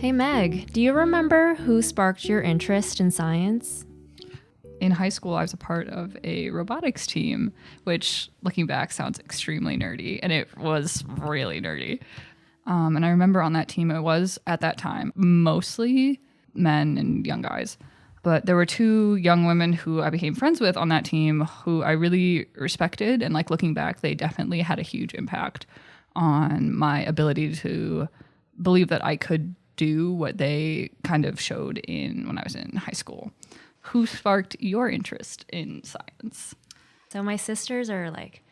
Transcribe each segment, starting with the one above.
Hey Meg, do you remember who sparked your interest in science? In high school, I was a part of a robotics team, which looking back sounds extremely nerdy, and it was really nerdy. And I remember on that team, it was at that time mostly men and young guys. But there were two young women who I became friends with on that team who I really respected. And like looking back, they definitely had a huge impact on my ability to believe that I could do what they kind of showed in when I was in high school. Who sparked your interest in science? So my sisters are like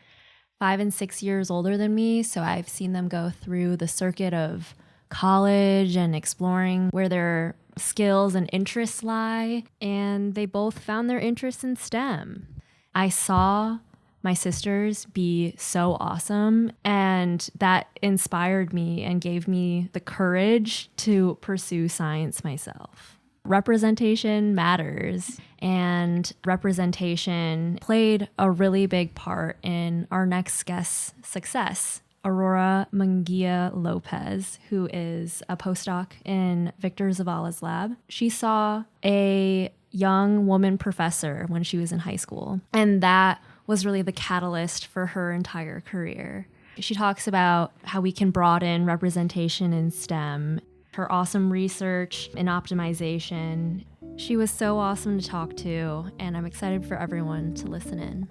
5 and 6 years older than me, so I've seen them go through the circuit of college and exploring where their skills and interests lie, and they both found their interest in STEM. I saw my sisters be so awesome, and that inspired me and gave me the courage to pursue science myself. Representation matters, and representation played a really big part in our next guest's success. Aurora Munguía López, who is a postdoc in Victor Zavalab's lab. She saw a young woman professor when she was in high school, and that was really the catalyst for her entire career. She talks about how we can broaden representation in STEM, her awesome research in optimization. She was so awesome to talk to, and I'm excited for everyone to listen in.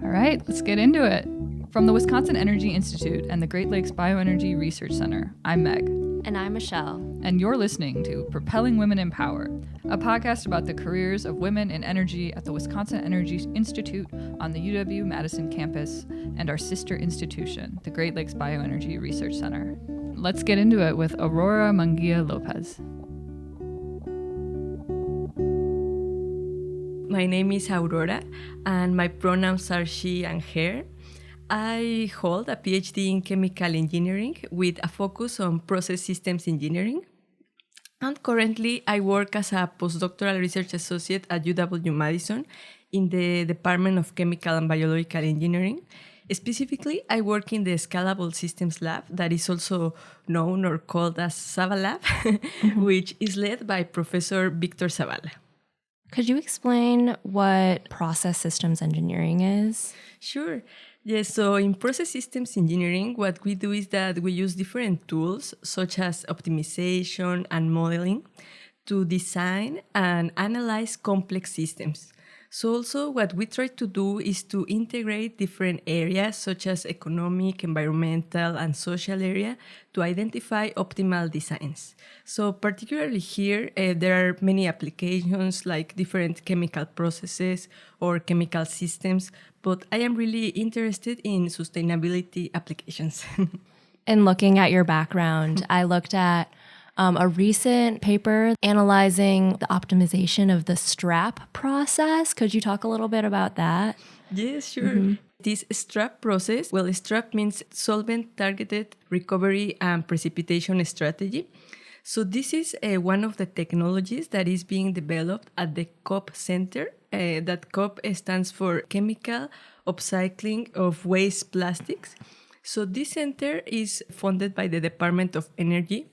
All right, let's get into it. From the Wisconsin Energy Institute and the Great Lakes Bioenergy Research Center, I'm Meg. And I'm Michelle. And you're listening to Propelling Women in Power, a podcast about the careers of women in energy at the Wisconsin Energy Institute on the UW-Madison campus and our sister institution, the Great Lakes Bioenergy Research Center. Let's get into it with Aurora Munguía López. My name is Aurora, and my pronouns are she and her. I hold a PhD in chemical engineering with a focus on process systems engineering. And currently, I work as a postdoctoral research associate at UW-Madison in the Department of Chemical and Biological Engineering. Specifically, I work in the Scalable Systems Lab that is also known or called as Zavalab, which is led by Professor Victor Zavalab. Could you explain what process systems engineering is? Sure. Yes, so in process systems engineering, what we do is that we use different tools such as optimization and modeling to design and analyze complex systems. So also what we try to do is to integrate different areas such as economic, environmental, and social area to identify optimal designs. So particularly here, there are many applications like different chemical processes or chemical systems, but I am really interested in sustainability applications. And looking at your background, I looked at a recent paper analyzing the optimization of the STRAP process. Could you talk a little bit about that? Yes, sure. This STRAP process, well, STRAP means Solvent Targeted Recovery and Precipitation Strategy. So this is one of the technologies that is being developed at the COP Center. That COP stands for Chemical Upcycling of Waste Plastics. So this center is funded by the Department of Energy.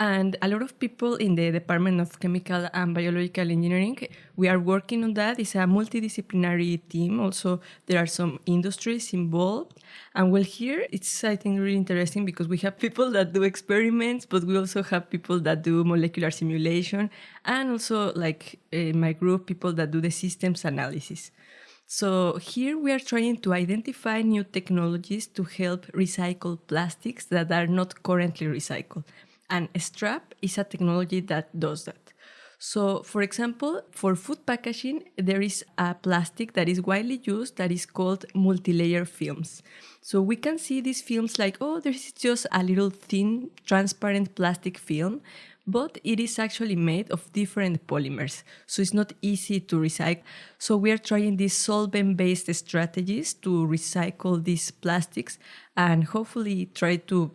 And a lot of people in the Department of Chemical and Biological Engineering, we are working on that. It's a multidisciplinary team. Also, there are some industries involved. And well, here it's, I think, really interesting because we have people that do experiments, but we also have people that do molecular simulation, and also, like in my group, people that do the systems analysis. So here we are trying to identify new technologies to help recycle plastics that are not currently recycled. And STRAP is a technology that does that. So, for example, for food packaging, there is a plastic that is widely used that is called multi-layer films. So we can see these films like, oh, there's just a little thin, transparent plastic film, but it is actually made of different polymers. So it's not easy to recycle. So we are trying these solvent-based strategies to recycle these plastics and hopefully try to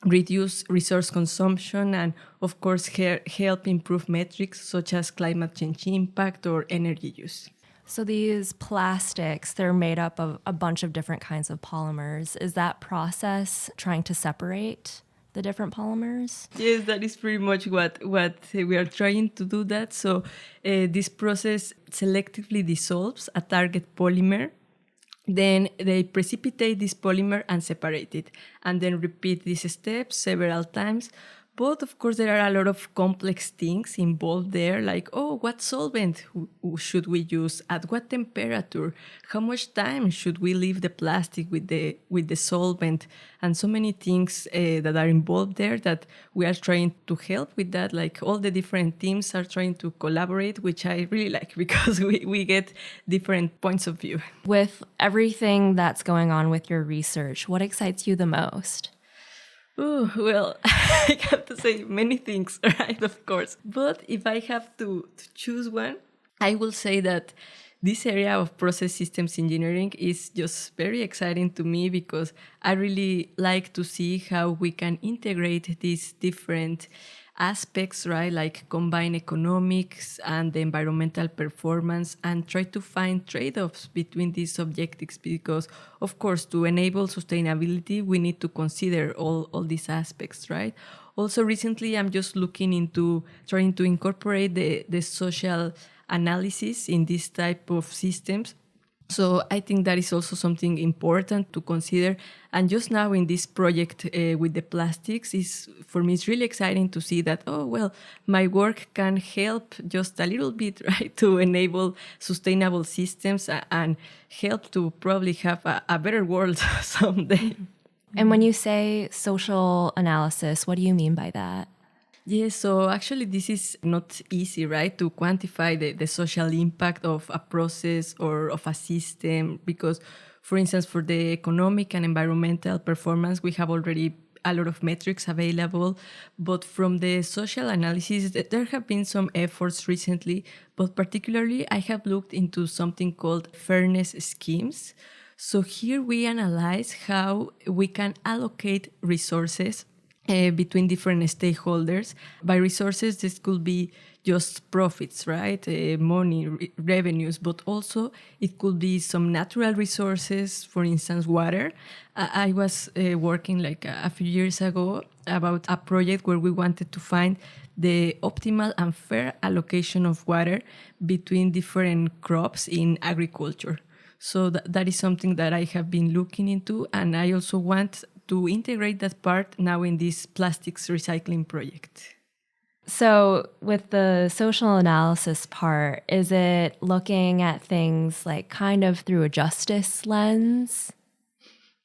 reduce resource consumption and, of course, help improve metrics such as climate change impact or energy use. So these plastics, they're made up of a bunch of different kinds of polymers. Is that process trying to separate the different polymers? Yes, that is pretty much what we are trying to do that. So this process selectively dissolves a target polymer. Then they precipitate this polymer and separate it, and then repeat this step several times. But of course, there are a lot of complex things involved there, like, oh, what solvent should we use? At what temperature? How much time should we leave the plastic with the solvent? And so many things that are involved there that we are trying to help with that. Like all the different teams are trying to collaborate, which I really like because we get different points of view. With everything that's going on with your research, what excites you the most? Oh, well, I have to say many things, right? Of course. But if I have to choose one, I will say that this area of process systems engineering is just very exciting to me because I really like to see how we can integrate these different aspects, right? Like combine economics and the environmental performance and try to find trade-offs between these objectives because, of course, to enable sustainability, we need to consider all these aspects, right? Also, recently, I'm just looking into trying to incorporate the social analysis in this type of systems. So I think that is also something important to consider. And just now in this project with the plastics, for me, it's really exciting to see that, oh, well, my work can help just a little bit, right, to enable sustainable systems and help to probably have a better world someday. And when you say social analysis, what do you mean by that? Yes, so actually this is not easy, right, to quantify the social impact of a process or of a system because, for instance, for the economic and environmental performance, we have already a lot of metrics available, but from the social analysis, there have been some efforts recently, but particularly I have looked into something called fairness schemes. So here we analyze how we can allocate resources between different stakeholders. By resources, this could be just profits, right? Money, revenues, but also it could be some natural resources, for instance, water. I was working like a few years ago about a project where we wanted to find the optimal and fair allocation of water between different crops in agriculture. So that is something that I have been looking into, and I also want to integrate that part now in this plastics recycling project. So with the social analysis part, is it looking at things like kind of through a justice lens?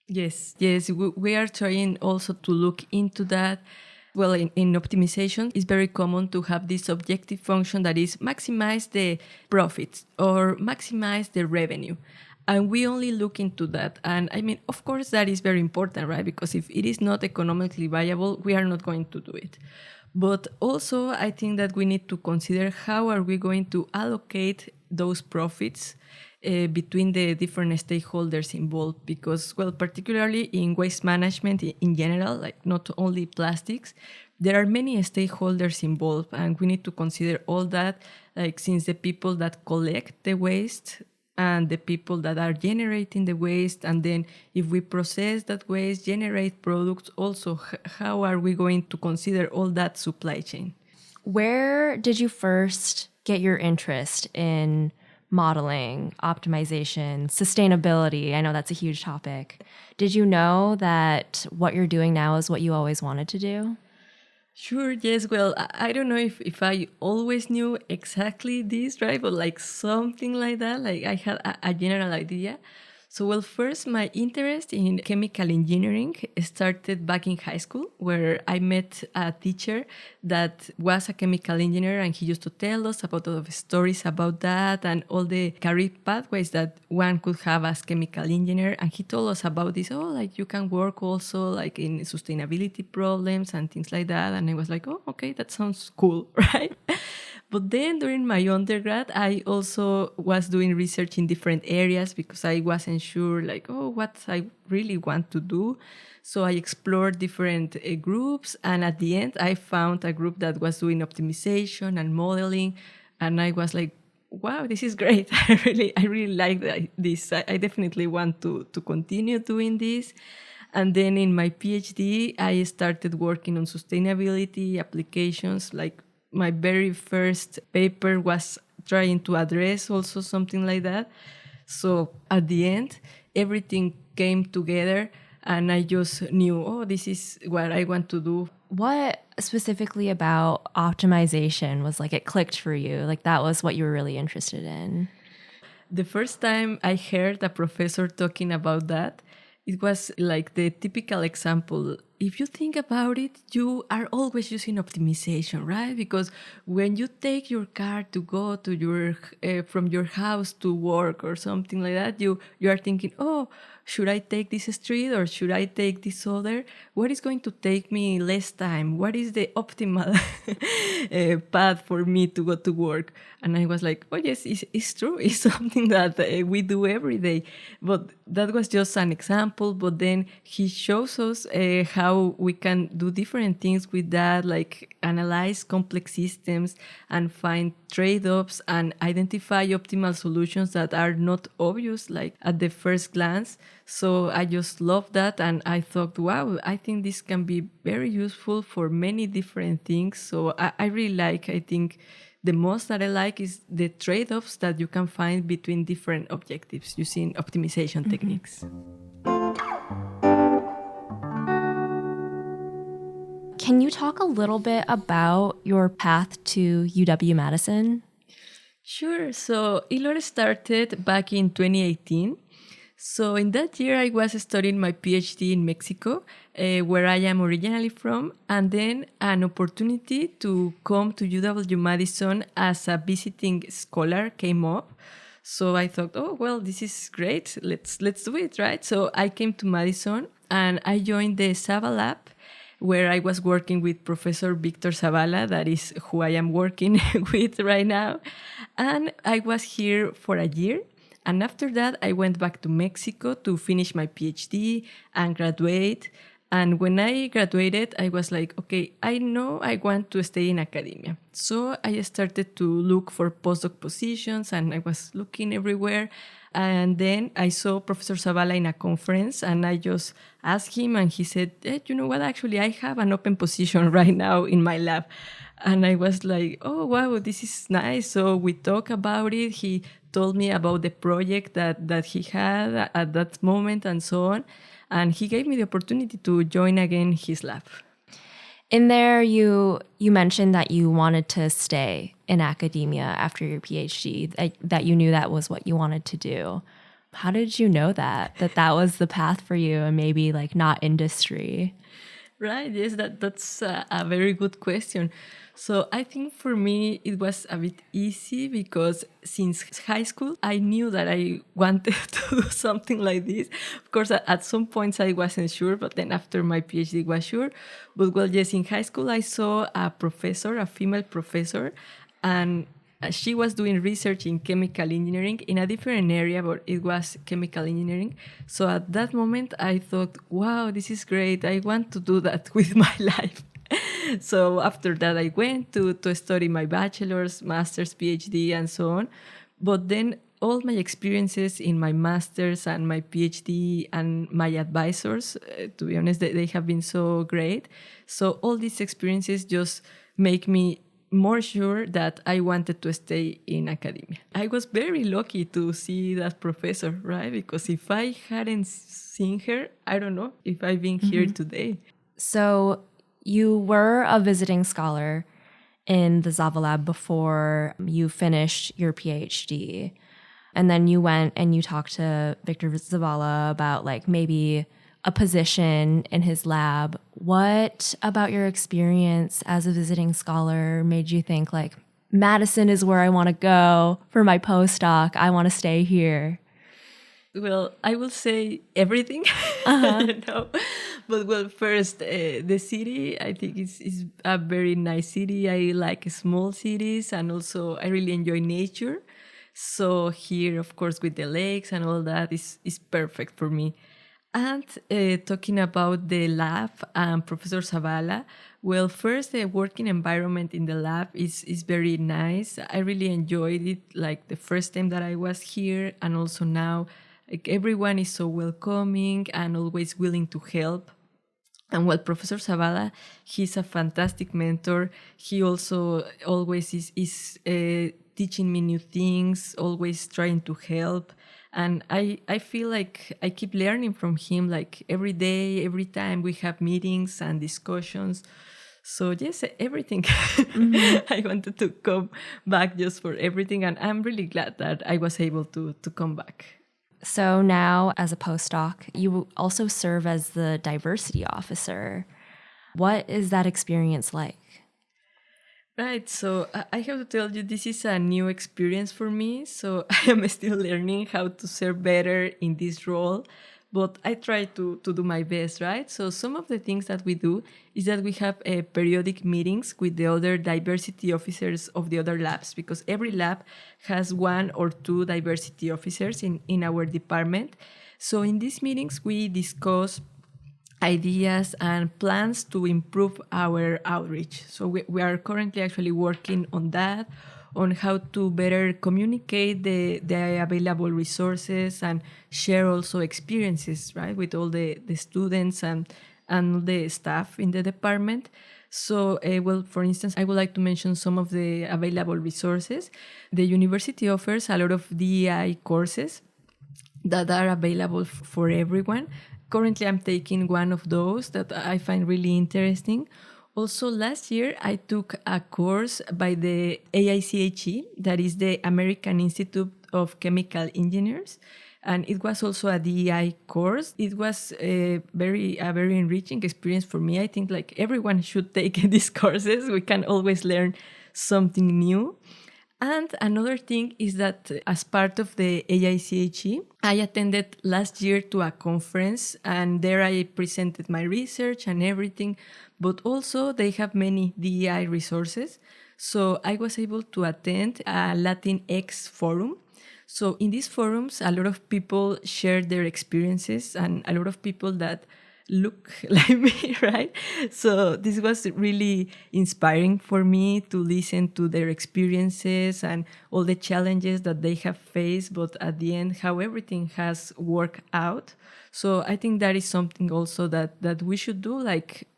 Yes, we are trying also to look into that. Well, in optimization, it's very common to have this objective function that is maximize the profits or maximize the revenue. And we only look into that. And I mean, of course, that is very important, right? Because if it is not economically viable, we are not going to do it. But also, I think that we need to consider how are we going to allocate those profits between the different stakeholders involved. Because, well, particularly in waste management in general, like not only plastics, there are many stakeholders involved. And we need to consider all that, like since the people that collect the waste and the people that are generating the waste, and then if we process that waste, generate products, also how are we going to consider all that supply chain? Where did you first get your interest in modeling, optimization, sustainability? I know that's a huge topic. Did you know that what you're doing now is what you always wanted to do? Sure, yes. Well, I don't know if I always knew exactly this, right? But like something like that, like I had a general idea. So, well, first, my interest in chemical engineering started back in high school, where I met a teacher that was a chemical engineer, and he used to tell us about a lot of stories about that and all the career pathways that one could have as chemical engineer. And he told us about this, oh, like you can work also like in sustainability problems and things like that. And I was like, oh, okay, that sounds cool, right? But then during my undergrad, I also was doing research in different areas because I wasn't sure like, oh, what I really want to do. So I explored different groups. And at the end, I found a group that was doing optimization and modeling. And I was like, wow, this is great. I really like this. I definitely want to continue doing this. And then in my PhD, I started working on sustainability applications. Like my very first paper was trying to address also something like that. So at the end, everything came together and I just knew, oh, this is what I want to do. What specifically about optimization was like it clicked for you? Like that was what you were really interested in? The first time I heard a professor talking about that, it was like the typical example. If you think about it, you are always using optimization, right? Because when you take your car to go to your from your house to work or something like that, you are thinking, oh, should I take this street or should I take this other? What is going to take me less time? What is the optimal path for me to go to work? And I was like, oh, yes, it's true. It's something that we do every day. But that was just an example. But then he shows us how we can do different things with that, like analyze complex systems and find trade-offs and identify optimal solutions that are not obvious, like at the first glance. So I just love that. And I thought, wow, I think this can be very useful for many different things. So I really like, I think the most that I like is the trade-offs that you can find between different objectives using optimization techniques. Can you talk a little bit about your path to UW-Madison? Sure. So Ilor started back in 2018. So in that year, I was studying my PhD in Mexico, where I am originally from, and then an opportunity to come to UW-Madison as a visiting scholar came up. So I thought, oh, well, this is great. Let's do it, right? So I came to Madison and I joined the Zavalab, where I was working with Professor Victor Zavalab, that is who I am working with right now. And I was here for a year. And after that, I went back to Mexico to finish my PhD and graduate. And when I graduated, I was like, okay, I know I want to stay in academia. So I started to look for postdoc positions and I was looking everywhere. And then I saw Professor Zavalab in a conference and I just asked him and he said, hey, you know what, actually, I have an open position right now in my lab. And I was like, oh, wow, this is nice. So we talked about it. He told me about the project that he had at that moment and so on. And he gave me the opportunity to join again his lab. In there, you mentioned that you wanted to stay in academia after your PhD, that you knew that was what you wanted to do. How did you know that was the path for you and maybe like not industry? Right, yes, that's a very good question. So I think for me it was a bit easy because since high school I knew that I wanted to do something like this. Of course, at some points I wasn't sure, but then after my PhD I was sure. But well, yes, in high school I saw a professor, a female professor, and she was doing research in chemical engineering in a different area, but it was chemical engineering. So at that moment, I thought, wow, this is great. I want to do that with my life. So after that, I went to study my bachelor's, master's, PhD, and so on. But then all my experiences in my master's and my PhD and my advisors, to be honest, they have been so great. So all these experiences just make me more sure that I wanted to stay in academia. I was very lucky to see that professor, right? Because if I hadn't seen her, I don't know if I've been here today. So you were a visiting scholar in the Zavalab before you finished your PhD. And then you went and you talked to Victor Zavalab about like maybe a position in his lab. What about your experience as a visiting scholar made you think like, Madison is where I want to go for my postdoc. I want to stay here? Well, I will say everything. No. But well, first, the city, I think is a very nice city. I like small cities and also I really enjoy nature. So here, of course, with the lakes and all that is perfect for me. And talking about the lab and Professor Zavalab, well, first, the working environment in the lab is very nice. I really enjoyed it, like the first time that I was here and also now. Like everyone is so welcoming and always willing to help. And well, Professor Zavala, he's a fantastic mentor. He also always is teaching me new things, always trying to help. And I feel like I keep learning from him, like every day, every time we have meetings and discussions. So yes, everything. I wanted to come back just for everything. And I'm really glad that I was able to come back. So now, as a postdoc, you also serve as the diversity officer. What is that experience like? Right, so I have to tell you, this is a new experience for me. So I am still learning how to serve better in this role, but I try to do my best, right? So some of the things that we do is that we have periodic meetings with the other diversity officers of the other labs, because every lab has one or two diversity officers in our department. So in these meetings, we discuss ideas and plans to improve our outreach. So we are currently actually working on that, on how to better communicate the available resources and share also experiences, right, with all the students and the staff in the department. So, well, for instance, I would like to mention some of the available resources. The university offers a lot of DEI courses that are available for everyone. Currently, I'm taking one of those that I find really interesting. Also, last year, I took a course by the AICHE, that is the American Institute of Chemical Engineers. And it was also a DEI course. It was a very enriching experience for me. I think like everyone should take these courses. We can always learn something new. And another thing is that as part of the AICHE, I attended last year to a conference, and there I presented my research and everything, but also they have many DEI resources. So I was able to attend a Latinx forum. So in these forums, a lot of people share their experiences, and a lot of people that look like me, right? So this was really inspiring for me to listen to their experiences and all the challenges that they have faced, but at the end, how everything has worked out. So I think that is something also that we should do, like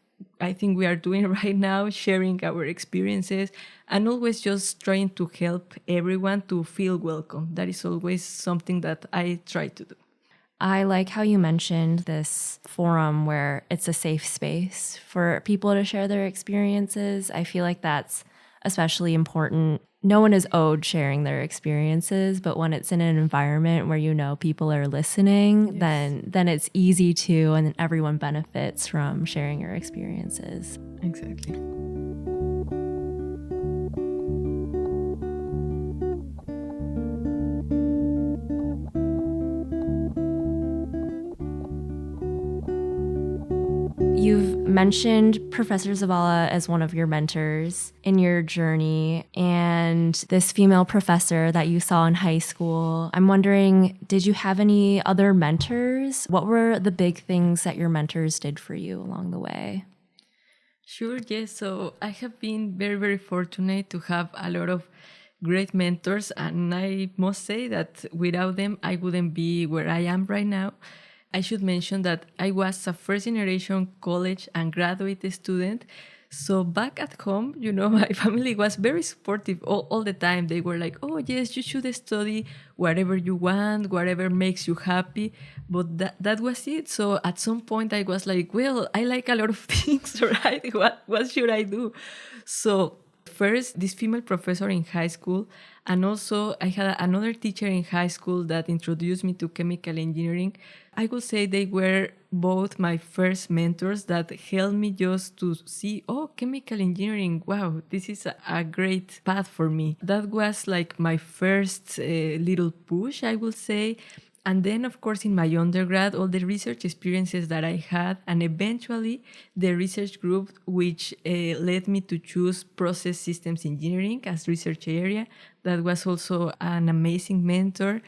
I think we are doing right now, sharing our experiences and always just trying to help everyone to feel welcome. That is always something that I try to do. I like how you mentioned this forum where it's a safe space for people to share their experiences. I feel like that's especially important. No one is owed sharing their experiences, but when it's in an environment where you know people are listening, Yes. then it's easy to, and everyone benefits from sharing your experiences. Exactly. You've mentioned Professor Zavala as one of your mentors in your journey, and this female professor that you saw in high school. I'm wondering, did you have any other mentors? What were the big things that your mentors did for you along the way? Sure, yes. So I have been very fortunate to have a lot of great mentors, and I must say that without them, I wouldn't be where I am right now. I should mention that I was a first-generation college and graduate student. So back at home, my family was very supportive all the time. They were like, oh, yes, you should study whatever you want, whatever makes you happy. But that was it. So at some point I was like, well, I like a lot of things, right? What should I do? So first, this female professor in high school, and also I had another teacher in high school that introduced me to chemical engineering. I would say they were both my first mentors that helped me just to see, oh, chemical engineering, wow, this is a great path for me. That was like my first little push, I would say. And then, of course, in my undergrad, all the research experiences that I had, and eventually the research group, which led me to choose process systems engineering as research area. That was also an amazing mentor.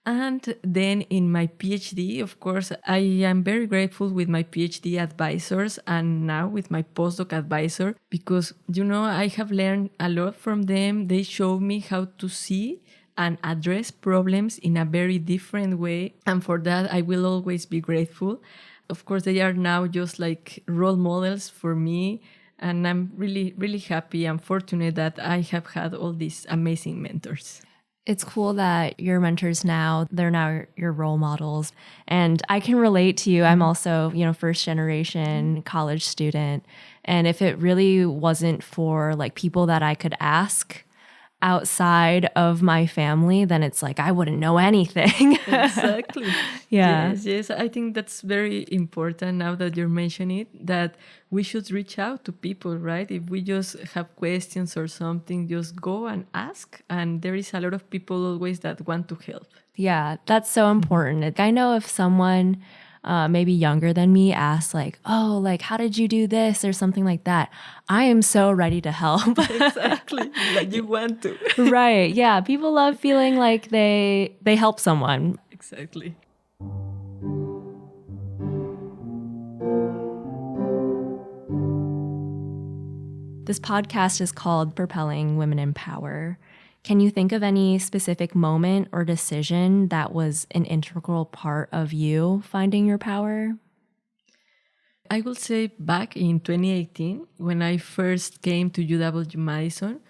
And then in my PhD, of course, I am very grateful with my PhD advisors and now with my postdoc advisor because, I have learned a lot from them. They show me how to see and address problems in a very different way. And for that, I will always be grateful. Of course, they are now just like role models for me. And I'm really, really happy and fortunate that I have had all these amazing mentors. It's cool that your mentors now, they're now your role models. And I can relate to you. I'm also, first generation college student. And if it really wasn't for like people that I could ask outside of my family, then it's like I wouldn't know anything. Exactly. Yeah. Yes. I think that's very important now that you're mentioning it, that we should reach out to people, right? If we just have questions or something, just go and ask. And there is a lot of people always that want to help. Yeah, that's so important. Like, I know if someone maybe younger than me asks like, oh, like, how did you do this or something like that, I am so ready to help. Exactly. Like you want to. Right. Yeah. People love feeling like they help someone. Exactly. This podcast is called Propelling Women in Power. Can you think of any specific moment or decision that was an integral part of you finding your power? I will say back in 2018, when I first came to UW-Madison,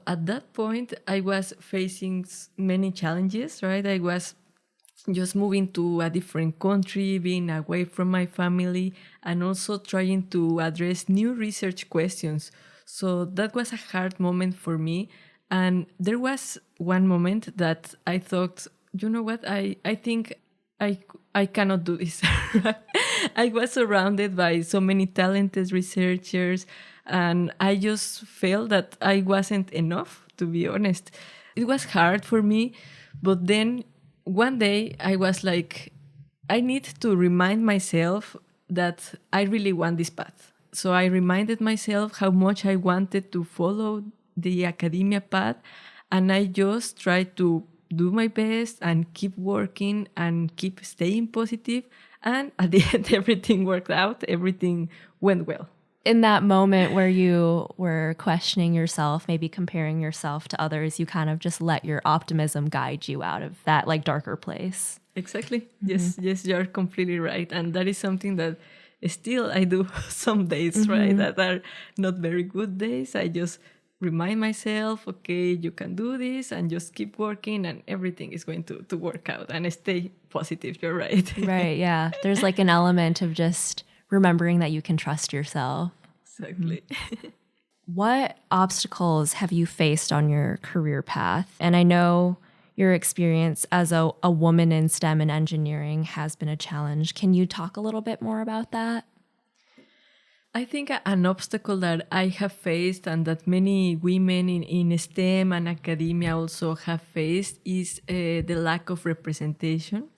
at that point, I was facing many challenges, right? I was just moving to a different country, being away from my family, and also trying to address new research questions. So that was a hard moment for me. And there was one moment that I thought, you know what, I think I cannot do this. I was surrounded by so many talented researchers, and I just felt that I wasn't enough, to be honest. It was hard for me, but then one day I was like, I need to remind myself that I really want this path. So I reminded myself how much I wanted to follow the academia path, and I just tried to do my best and keep working and keep staying positive. And at the end, everything worked out. Everything went well. In that moment where you were questioning yourself, maybe comparing yourself to others, you kind of just let your optimism guide you out of that like darker place. Exactly. Mm-hmm. Yes, you're completely right. And that is something that still I do some days, right? That are not very good days. I just remind myself, okay, you can do this, and just keep working, and everything is going to work out, and stay positive. You're right. Right. Yeah. There's like an element of just remembering that you can trust yourself. Exactly. What obstacles have you faced on your career path? And I know your experience as a woman in STEM and engineering has been a challenge. Can you talk a little bit more about that? I think an obstacle that I have faced and that many women in STEM and academia also have faced is the lack of representation,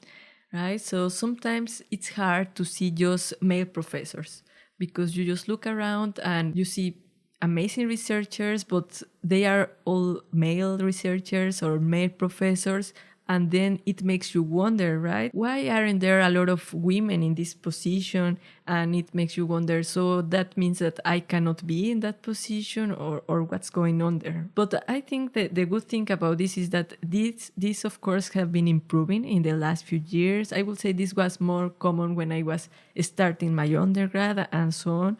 right? So sometimes it's hard to see just male professors because you just look around and you see amazing researchers, but they are all male researchers or male professors. And then it makes you wonder, right? Why aren't there a lot of women in this position? And it makes you wonder, so that means that I cannot be in that position, or what's going on there? But I think that the good thing about this is that these of course have been improving in the last few years. I would say this was more common when I was starting my undergrad and so on.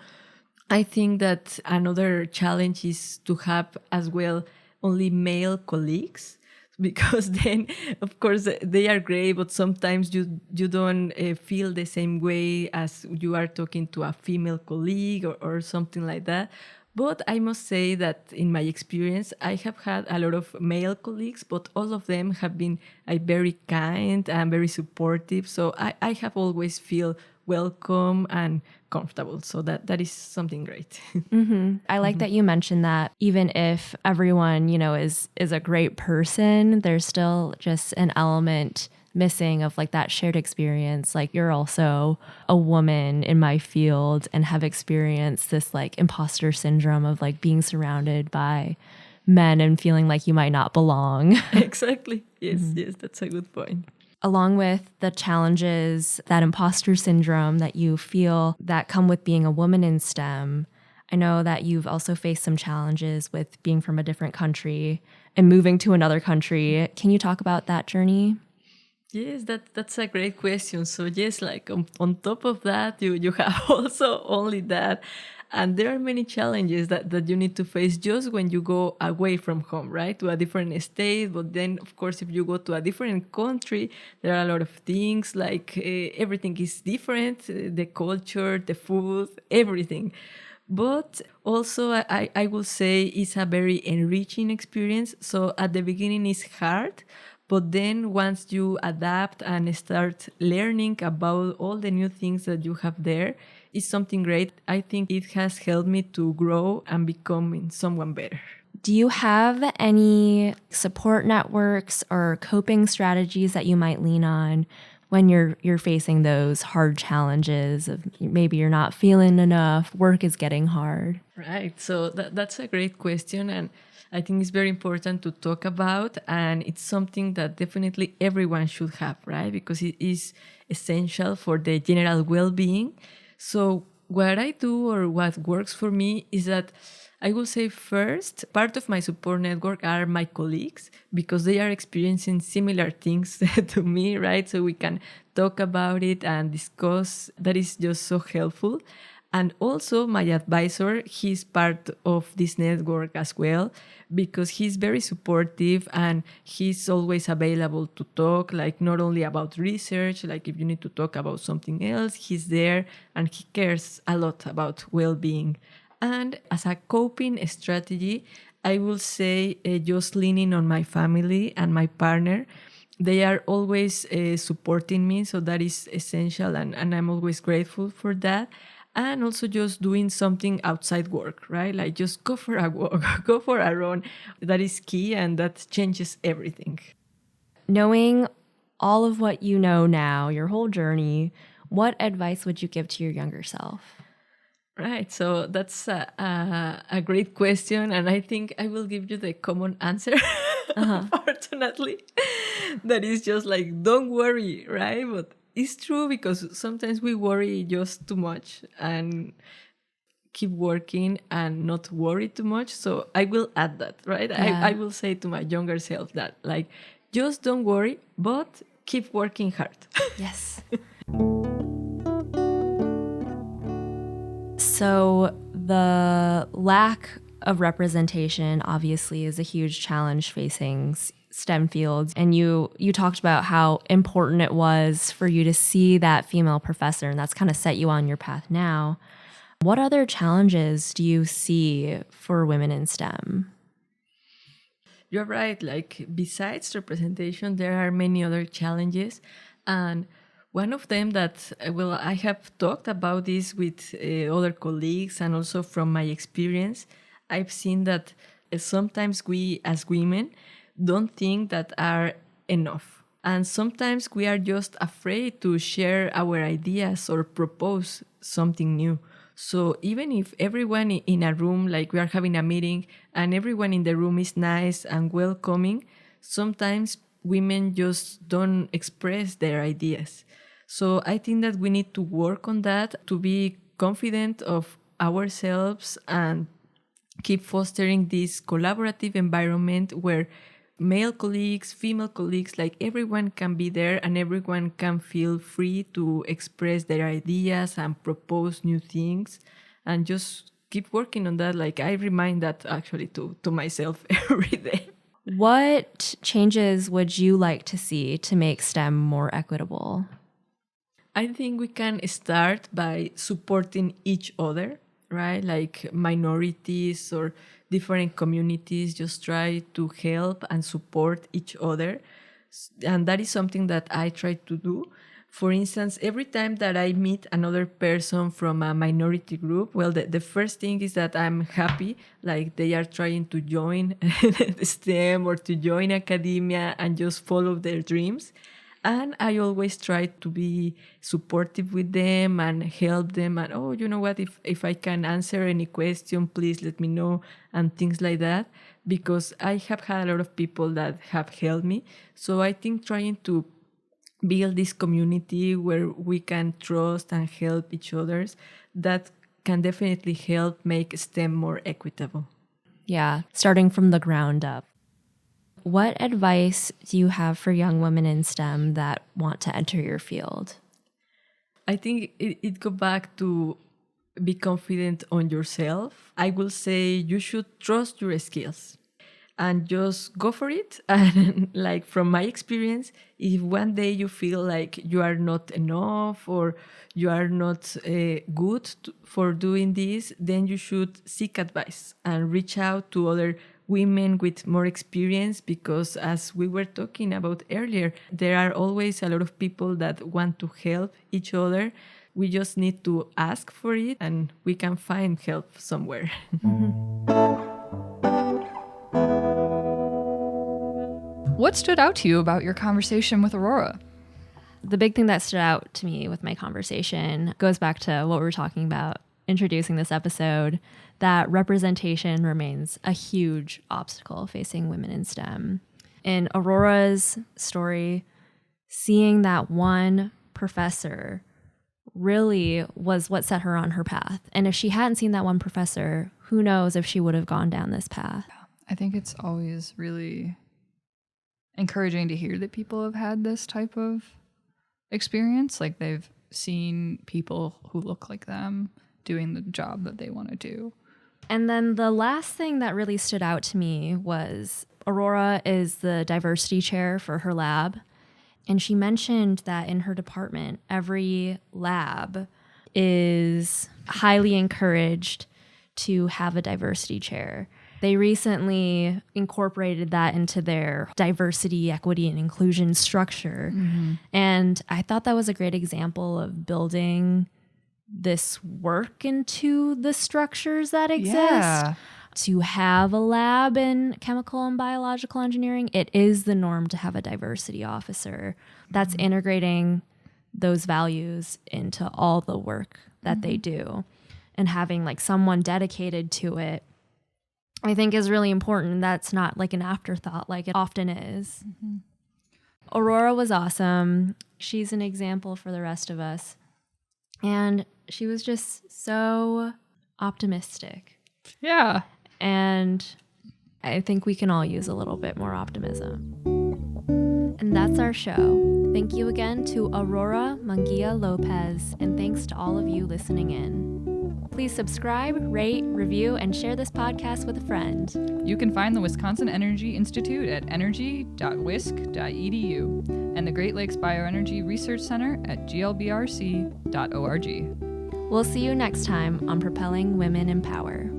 I think that another challenge is to have as well only male colleagues, because then, of course, they are great, but sometimes you don't feel the same way as you are talking to a female colleague or something like that. But I must say that in my experience, I have had a lot of male colleagues, but all of them have been very kind and very supportive. So I have always feel welcome and comfortable. So that is something great. I like that you mentioned that even if everyone, is a great person, there's still just an element missing of like that shared experience. Like you're also a woman in my field and have experienced this like imposter syndrome of like being surrounded by men and feeling like you might not belong. Exactly. Yes, that's a good point. Along with the challenges, that imposter syndrome that you feel that come with being a woman in STEM, I know that you've also faced some challenges with being from a different country and moving to another country. Can you talk about that journey? Yes, that's a great question. So yes, like on top of that, you have also only that. And there are many challenges that you need to face just when you go away from home, right? To a different state. But then, of course, if you go to a different country, there are a lot of things like everything is different, the culture, the food, everything. But also, I will say it's a very enriching experience. So at the beginning, it's hard. But then once you adapt and start learning about all the new things that you have there, it's something great. I think it has helped me to grow and become someone better. Do you have any support networks or coping strategies that you might lean on when you're facing those hard challenges of maybe you're not feeling enough, work is getting hard? Right. So that's a great question. And I think it's very important to talk about. And it's something that definitely everyone should have, right? Because it is essential for the general well being. So, what I do or what works for me is that I will say first, part of my support network are my colleagues because they are experiencing similar things to me, right? So we can talk about it and discuss. That is just so helpful. And also my advisor, he's part of this network as well because he's very supportive and he's always available to talk, like not only about research, like if you need to talk about something else, he's there and he cares a lot about well-being. And as a coping strategy, I will say just leaning on my family and my partner. They are always supporting me, so that is essential and I'm always grateful for that. And also just doing something outside work, right? Like just go for a walk, go for a run. That is key and that changes everything. Knowing all of what you know now, your whole journey, what advice would you give to your younger self? Right, so that's a great question, and I think I will give you the common answer, unfortunately. That is just like, don't worry, right? But it's true because sometimes we worry just too much and keep working and not worry too much. So I will add that, right? Yeah. I will say to my younger self that, like, just don't worry, but keep working hard. Yes. So the lack of representation obviously is a huge challenge facing STEM fields. And you talked about how important it was for you to see that female professor, and that's kind of set you on your path now. What other challenges do you see for women in STEM? You're right. Like, besides representation, there are many other challenges. And one of them that, well, I have talked about this with other colleagues and also from my experience, I've seen that sometimes we as women don't think that are enough. And sometimes we are just afraid to share our ideas or propose something new. So even if everyone in a room, like we are having a meeting and everyone in the room is nice and welcoming, sometimes women just don't express their ideas. So I think that we need to work on that to be confident of ourselves and keep fostering this collaborative environment where male colleagues, female colleagues, like everyone can be there and everyone can feel free to express their ideas and propose new things and just keep working on that. Like I remind that actually to myself every day. What changes would you like to see to make STEM more equitable? I think we can start by supporting each other, right? Like minorities or different communities just try to help and support each other. And that is something that I try to do. For instance, every time that I meet another person from a minority group, well, the first thing is that I'm happy, like they are trying to join STEM or to join academia and just follow their dreams. And I always try to be supportive with them and help them. And, oh, you know what, if I can answer any question, please let me know, and things like that. Because I have had a lot of people that have helped me. So I think trying to build this community where we can trust and help each other, that can definitely help make STEM more equitable. Yeah, starting from the ground up. What advice do you have for young women in STEM that want to enter your field? I think it go back to be confident on yourself. I will say you should trust your skills and just go for it. And like from my experience, if one day you feel like you are not enough or you are not for doing this, then you should seek advice and reach out to other women with more experience, because as we were talking about earlier, there are always a lot of people that want to help each other. We just need to ask for it and we can find help somewhere. What stood out to you about your conversation with Aurora? The big thing that stood out to me with my conversation goes back to what we were talking about introducing this episode, that representation remains a huge obstacle facing women in STEM. In Aurora's story, seeing that one professor really was what set her on her path. And if she hadn't seen that one professor, who knows if she would have gone down this path. I think it's always really encouraging to hear that people have had this type of experience. Like they've seen people who look like them doing the job that they want to do. And then the last thing that really stood out to me was Aurora is the diversity chair for her lab. And she mentioned that in her department, every lab is highly encouraged to have a diversity chair. They recently incorporated that into their diversity, equity, and inclusion structure. Mm-hmm. And I thought that was a great example of building this work into the structures that exist. Yeah. To have a lab in chemical and biological engineering, it is the norm to have a diversity officer that's integrating those values into all the work that they do. And having like someone dedicated to it, I think is really important. That's not like an afterthought like it often is. Mm-hmm. Aurora was awesome. She's an example for the rest of us. And she was just so optimistic. Yeah. And I think we can all use a little bit more optimism. And that's our show. Thank you again to Aurora Munguía López, and thanks to all of you listening in. Please subscribe, rate, review, and share this podcast with a friend. You can find the Wisconsin Energy Institute at energy.wisc.edu and the Great Lakes Bioenergy Research Center at glbrc.org. We'll see you next time on Propelling Women in Power.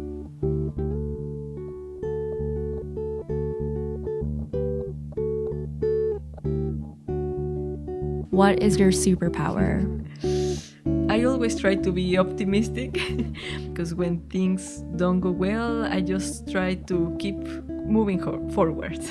What is your superpower? I always try to be optimistic because when things don't go well, I just try to keep moving forward.